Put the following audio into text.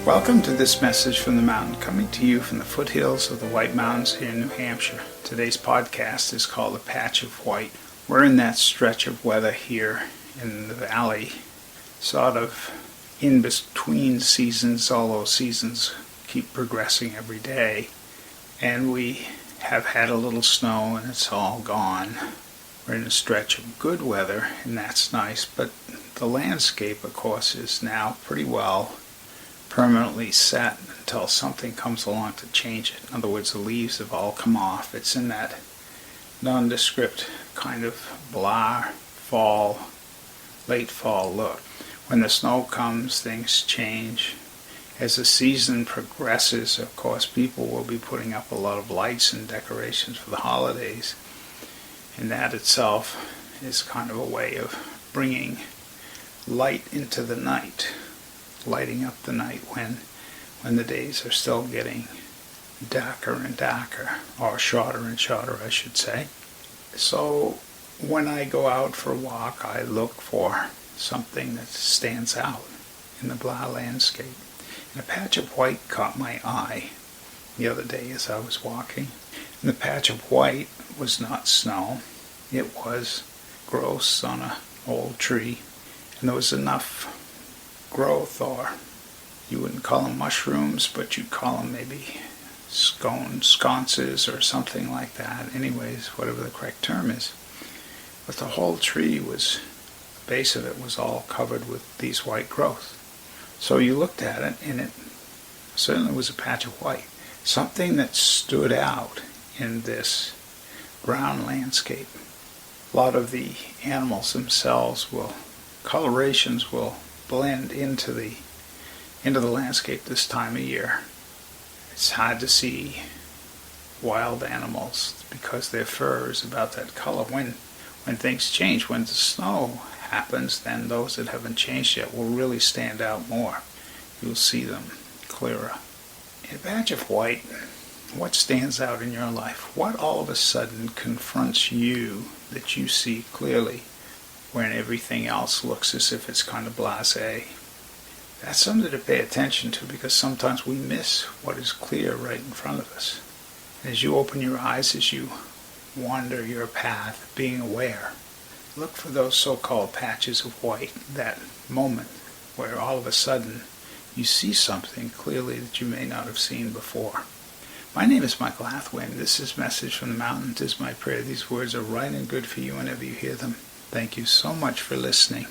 Welcome to this message from the mountain, coming to you from the foothills of the White Mountains here in New Hampshire. Today's podcast is called A Patch of White. We're in that stretch of weather here in the valley, sort of in between seasons. All those seasons keep progressing every day, and we have had a little snow and it's all gone. We're in a stretch of good weather, and that's nice, but the landscape, of course, is now pretty well permanently set until something comes along to change it. In other words, the leaves have all come off. It's in that nondescript kind of blah fall, late fall look. When the snow comes, things change. As the season progresses, of course, people will be putting up a lot of lights and decorations for the holidays. And that itself is kind of a way of bringing light into the night, lighting up the night when the days are still getting darker and darker, or shorter and shorter, I should say. So when I go out for a walk, I look for something that stands out in the blah landscape. And a patch of white caught my eye the other day as I was walking. And the patch of white was not snow. It was growths on an old tree. And there was enough growth, or you wouldn't call them mushrooms, but you'd call them maybe sconces or something like that. Anyways, whatever the correct term is. But the whole tree was, the base of it was all covered with these white growths. So you looked at it, and it certainly was a patch of white. Something that stood out in this brown landscape. A lot of the animals themselves colorations will blend into the landscape this time of year. It's hard to see wild animals because their fur is about that color. When things change, when the snow happens, then those that haven't changed yet will really stand out more. You'll see them clearer. In a patch of white, what stands out in your life? What all of a sudden confronts you that you see clearly when everything else looks as if it's kind of blasé? That's something to pay attention to, because sometimes we miss what is clear right in front of us. As you open your eyes, as you wander your path, being aware, look for those so-called patches of white, that moment where all of a sudden you see something clearly that you may not have seen before. My name is Michael Hathaway, and this is Message from the Mountains. It is my prayer these words are right and good for you whenever you hear them. Thank you so much for listening.